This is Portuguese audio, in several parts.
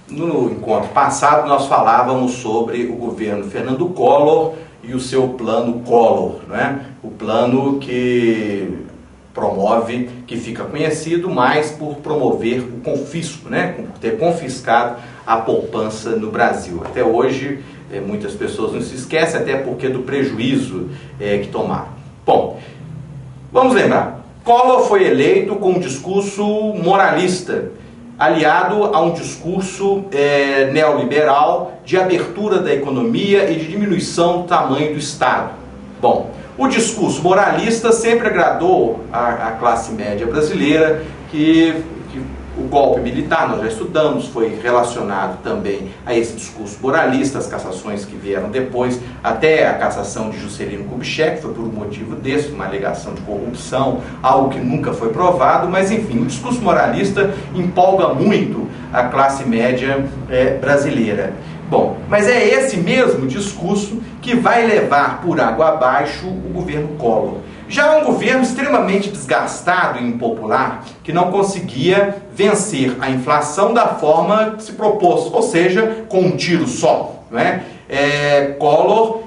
No encontro passado nós falávamos sobre o governo Fernando Collor e o seu plano Collor, né? O plano que promove, que fica conhecido mais por promover o confisco, né? Por ter confiscado a poupança no Brasil. Até hoje muitas pessoas não se esquecem, até porque do prejuízo que tomaram. Bom, vamos lembrar, Collor foi eleito com um discurso moralista, aliado a um discurso neoliberal de abertura da economia e de diminuição do tamanho do Estado. Bom, o discurso moralista sempre agradou a classe média brasileira, que o golpe militar, nós já estudamos, foi relacionado também a esse discurso moralista, as cassações que vieram depois, até a cassação de Juscelino Kubitschek, foi por um motivo desse, uma alegação de corrupção, algo que nunca foi provado, mas enfim, o discurso moralista empolga muito a classe média brasileira. Bom, mas é esse mesmo discurso que vai levar por água abaixo o governo Collor. Já um governo extremamente desgastado e impopular, que não conseguia vencer a inflação da forma que se propôs, ou seja, com um tiro só, não é? Collor,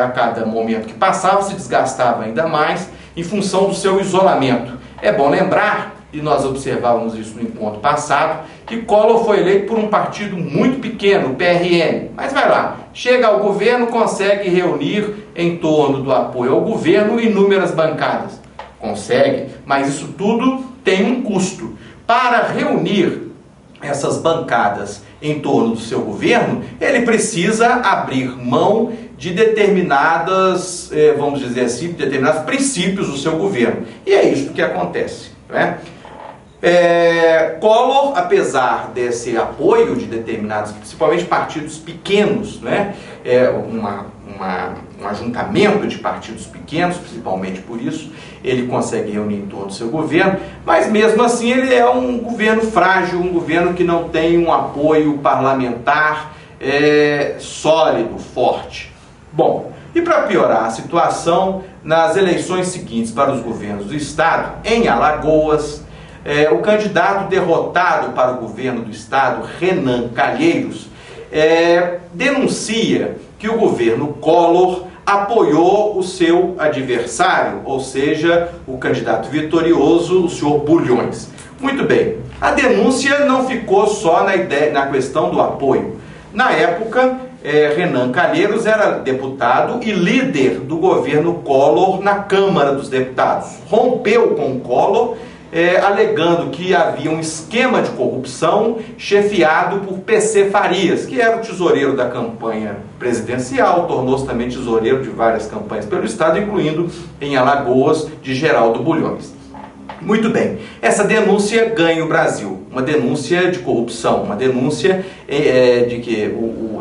a cada momento que passava, se desgastava ainda mais em função do seu isolamento. É bom lembrar, e nós observávamos isso no encontro passado, que Collor foi eleito por um partido muito pequeno, o PRN. Mas vai lá, chega ao governo, consegue reunir em torno do apoio ao governo inúmeras bancadas. Consegue, mas isso tudo tem um custo. Para reunir essas bancadas em torno do seu governo, ele precisa abrir mão de determinadas, vamos dizer assim, determinados princípios do seu governo. E é isso que acontece, não é? Collor, apesar desse apoio de determinados, principalmente partidos pequenos, né? Um ajuntamento de partidos pequenos, principalmente por isso, ele consegue reunir em torno do seu governo, mas mesmo assim ele é um governo frágil, um governo que não tem um apoio parlamentar sólido, forte. Bom, e para piorar a situação, nas eleições seguintes para os governos do Estado, em Alagoas, o candidato derrotado para o governo do Estado, Renan Calheiros, denuncia que o governo Collor apoiou o seu adversário, ou seja, o candidato vitorioso, o senhor Bulhões. Muito bem, a denúncia não ficou só na questão do apoio. Na época, Renan Calheiros era deputado e líder do governo Collor na Câmara dos Deputados. Rompeu com o Collor, alegando que havia um esquema de corrupção chefiado por PC Farias, que era o tesoureiro da campanha presidencial, tornou-se também tesoureiro de várias campanhas pelo Estado, incluindo em Alagoas, de Geraldo Bulhões. Muito bem, essa denúncia ganha o Brasil, uma denúncia de corrupção, uma denúncia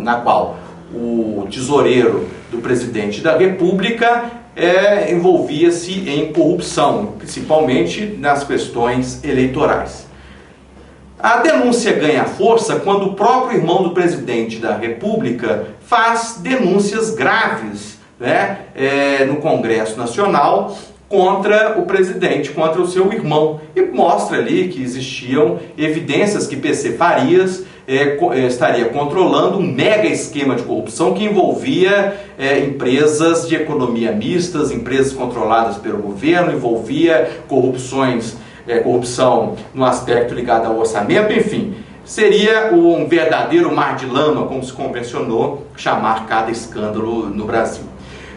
na qual o tesoureiro do presidente da República envolvia-se em corrupção, principalmente nas questões eleitorais. A denúncia ganha força quando o próprio irmão do presidente da República faz denúncias graves, né, no Congresso Nacional contra o presidente, contra o seu irmão, e mostra ali que existiam evidências que PC Farias estaria controlando um mega esquema de corrupção que envolvia empresas de economia mistas, empresas controladas pelo governo, envolvia corrupção no aspecto ligado ao orçamento, enfim, seria um verdadeiro mar de lama, como se convencionou chamar cada escândalo no Brasil.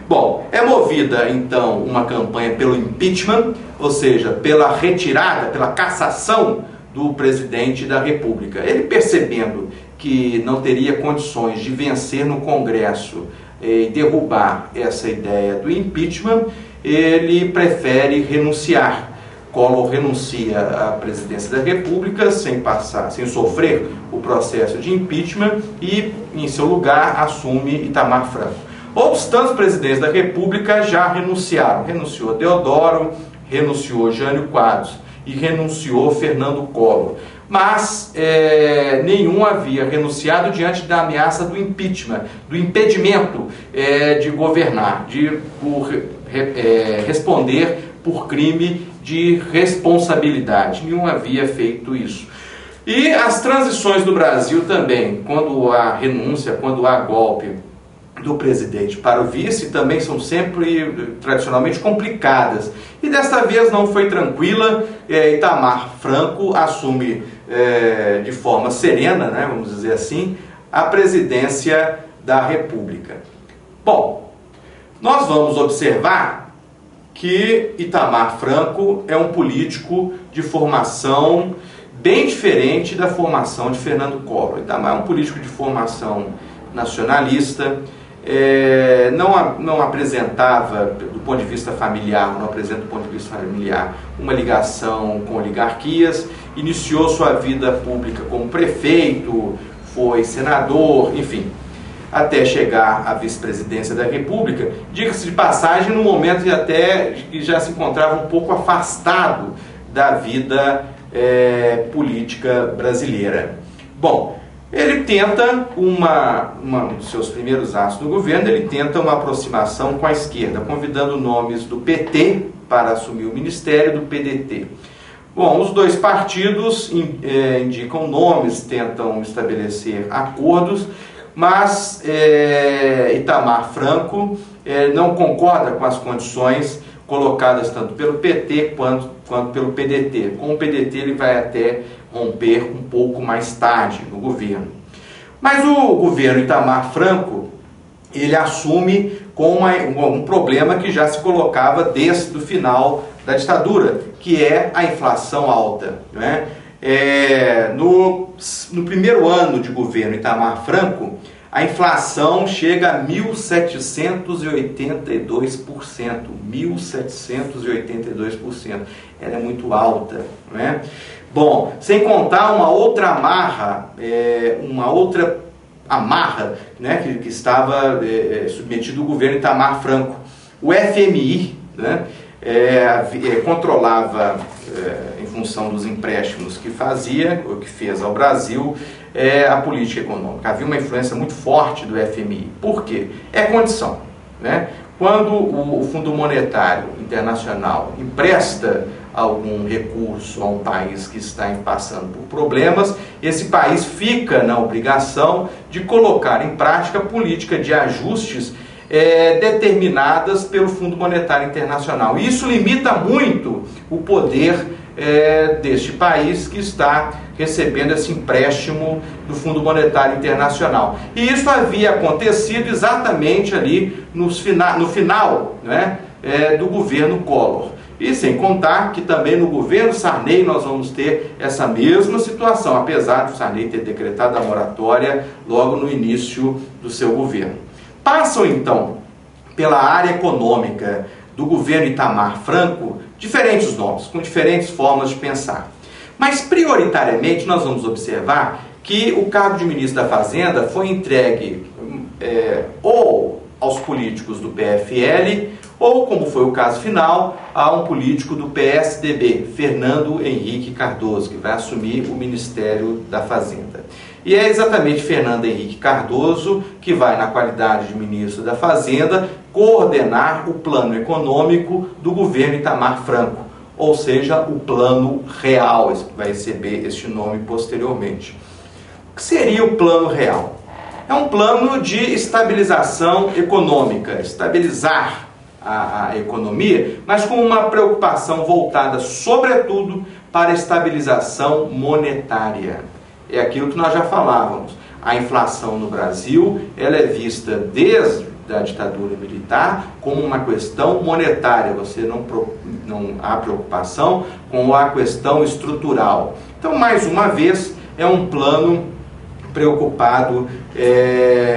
Bom, é movida então uma campanha pelo impeachment, ou seja, pela retirada, pela cassação do presidente da República. Ele, percebendo que não teria condições de vencer no Congresso e derrubar essa ideia do impeachment, ele prefere renunciar. Collor renuncia à presidência da República sem sofrer o processo de impeachment e, em seu lugar, assume Itamar Franco. Outros tantos presidentes da República já renunciaram. Renunciou Deodoro, renunciou Jânio Quadros e renunciou Fernando Collor. Mas nenhum havia renunciado diante da ameaça do impeachment, do impedimento de governar, de responder por crime de responsabilidade. Nenhum havia feito isso. E as transições do Brasil também, quando há renúncia, quando há golpe do presidente para o vice, também são sempre tradicionalmente complicadas. E desta vez não foi tranquila. Itamar Franco assume de forma serena, né, vamos dizer assim, a presidência da República. Bom, nós vamos observar que Itamar Franco é um político de formação bem diferente da formação de Fernando Collor. Itamar é um político de formação nacionalista, não apresentava, do ponto de vista familiar, não apresenta do ponto de vista familiar uma ligação com oligarquias, iniciou sua vida pública como prefeito, foi senador, enfim, até chegar à vice-presidência da República, diga-se de passagem, no momento até que já se encontrava um pouco afastado da vida política brasileira. Bom, ele tenta um dos seus primeiros atos no governo, ele tenta uma aproximação com a esquerda, convidando nomes do PT para assumir o ministério, do PDT. Bom, os dois partidos indicam nomes, tentam estabelecer acordos, mas Itamar Franco não concorda com as condições colocadas tanto pelo PT quanto pelo PDT. Com o PDT ele vai até romper um pouco mais tarde no governo. Mas o governo Itamar Franco, ele assume com um problema que já se colocava desde o final da ditadura, que é a inflação alta, né? No primeiro ano de governo Itamar Franco, a inflação chega a 1.782%. 1.782%. Ela é muito alta, né? Bom, sem contar uma outra amarra, né, que estava submetido ao governo Itamar Franco. O FMI, né, controlava, em função dos empréstimos que fez ao Brasil, a política econômica. Havia uma influência muito forte do FMI. Por quê? É condição, né? Quando o Fundo Monetário Internacional empresta algum recurso a um país que está passando por problemas, esse país fica na obrigação de colocar em prática a política de ajustes determinadas pelo Fundo Monetário Internacional. E isso limita muito o poder deste país que está recebendo esse empréstimo do Fundo Monetário Internacional. E isso havia acontecido exatamente ali no final, né, do governo Collor. E sem contar que também no governo Sarney nós vamos ter essa mesma situação, apesar de o Sarney ter decretado a moratória logo no início do seu governo. Passam então pela área econômica do governo Itamar Franco diferentes nomes, com diferentes formas de pensar. Mas prioritariamente nós vamos observar que o cargo de ministro da Fazenda foi entregue ou aos políticos do PFL, ou, como foi o caso final, a um político do PSDB, Fernando Henrique Cardoso, que vai assumir o Ministério da Fazenda. E é exatamente Fernando Henrique Cardoso que vai, na qualidade de ministro da Fazenda, coordenar o plano econômico do governo Itamar Franco, ou seja, o Plano Real, vai receber este nome posteriormente. O que seria o Plano Real? É um plano de estabilização econômica, estabilizar a economia, mas com uma preocupação voltada, sobretudo, para a estabilização monetária. É aquilo que nós já falávamos. A inflação no Brasil, ela é vista desde a ditadura militar como uma questão monetária. Você não há preocupação com a questão estrutural. Então, mais uma vez, é um plano preocupado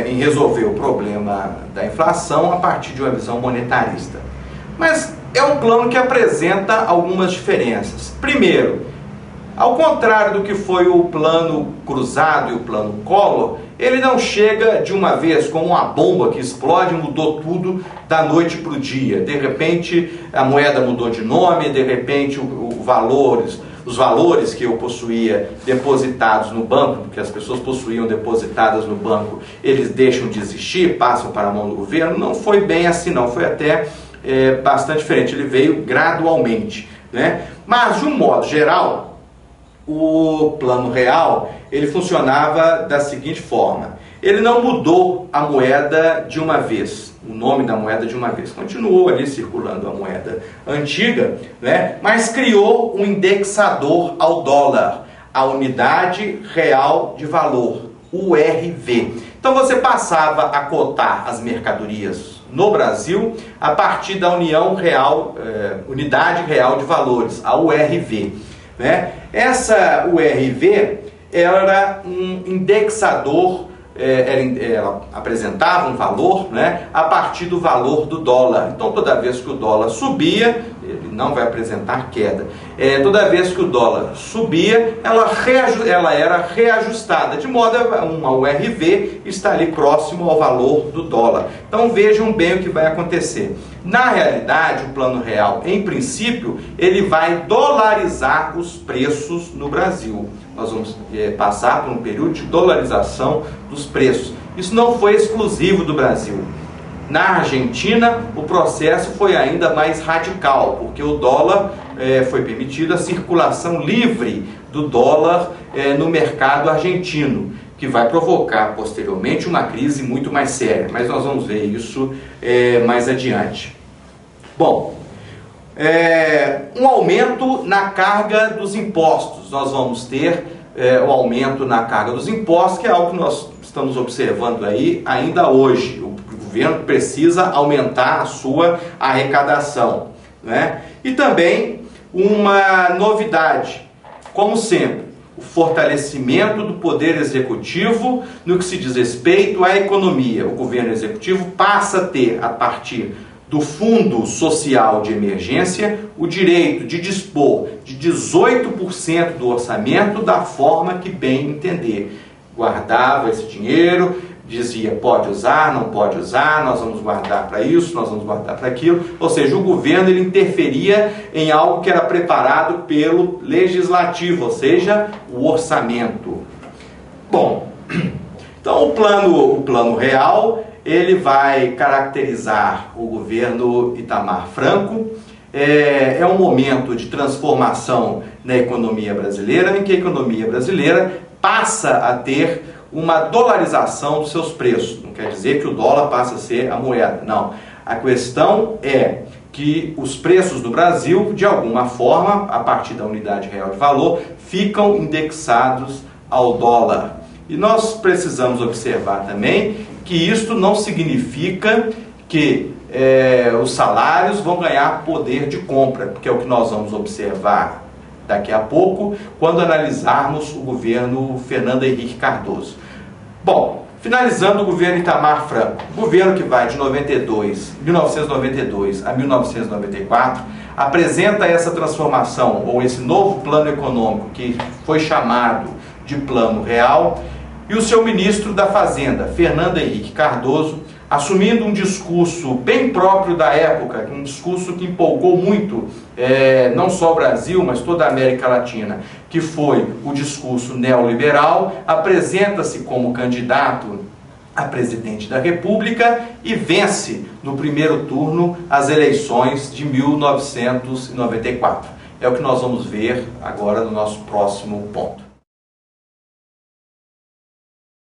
em resolver o problema da inflação a partir de uma visão monetarista. Mas é um plano que apresenta algumas diferenças. Primeiro, ao contrário do que foi o plano Cruzado e o plano Collor, ele não chega de uma vez como uma bomba que explode e mudou tudo da noite para o dia. De repente a moeda mudou de nome, de repente os valores que eu possuía depositados no banco, que as pessoas possuíam depositadas no banco, eles deixam de existir, passam para a mão do governo. Não foi bem assim não, foi até bastante diferente, ele veio gradualmente, né? Mas de um modo geral, o Plano Real, ele funcionava da seguinte forma: ele não mudou a moeda de uma vez, o nome da moeda de uma vez, continuou ali circulando a moeda antiga, né? Mas criou um indexador ao dólar, a Unidade Real de Valor, URV. Então você passava a cotar as mercadorias no Brasil a partir da Unidade Real de Valores, a URV, né? Essa URV era um indexador, ela apresentava um valor, né, a partir do valor do dólar. Então toda vez que o dólar subia, ele não vai apresentar queda. Toda vez que o dólar subia, ela era reajustada, de modo a uma URV está ali próximo ao valor do dólar. Então vejam bem o que vai acontecer. Na realidade, o Plano Real, em princípio, ele vai dolarizar os preços no Brasil. Nós vamos passar por um período de dolarização dos preços. Isso não foi exclusivo do Brasil. Na Argentina, o processo foi ainda mais radical, porque o dólar foi permitida a circulação livre do dólar no mercado argentino, que vai provocar posteriormente uma crise muito mais séria. Mas nós vamos ver isso mais adiante. Bom, um aumento na carga dos impostos. Nós vamos ter o aumento na carga dos impostos, que é algo que nós estamos observando aí ainda hoje. O governo precisa aumentar a sua arrecadação, né? E também uma novidade, como sempre, o fortalecimento do poder executivo no que se diz respeito à economia. O governo executivo passa a ter, a partir do Fundo Social de Emergência, o direito de dispor de 18% do orçamento da forma que bem entender. Guardava esse dinheiro, dizia pode usar, não pode usar, nós vamos guardar para isso, nós vamos guardar para aquilo. Ou seja, o governo ele interferia em algo que era preparado pelo legislativo, ou seja, o orçamento. Bom, então o plano real, ele vai caracterizar o governo Itamar Franco. É um momento de transformação na economia brasileira, em que a economia brasileira passa a ter uma dolarização dos seus preços. Não quer dizer que o dólar passa a ser a moeda, não. A questão é que os preços do Brasil, de alguma forma, a partir da Unidade Real de Valor, ficam indexados ao dólar. E nós precisamos observar também que isto não significa que os salários vão ganhar poder de compra, porque é o que nós vamos observar daqui a pouco, quando analisarmos o governo Fernando Henrique Cardoso. Bom, finalizando o governo Itamar Franco, governo que vai de 1992 a 1994, apresenta essa transformação, ou esse novo plano econômico, que foi chamado de Plano Real, e o seu ministro da Fazenda, Fernando Henrique Cardoso, assumindo um discurso bem próprio da época, um discurso que empolgou muito, não só o Brasil, mas toda a América Latina, que foi o discurso neoliberal, apresenta-se como candidato a presidente da República e vence no primeiro turno as eleições de 1994. É o que nós vamos ver agora no nosso próximo ponto.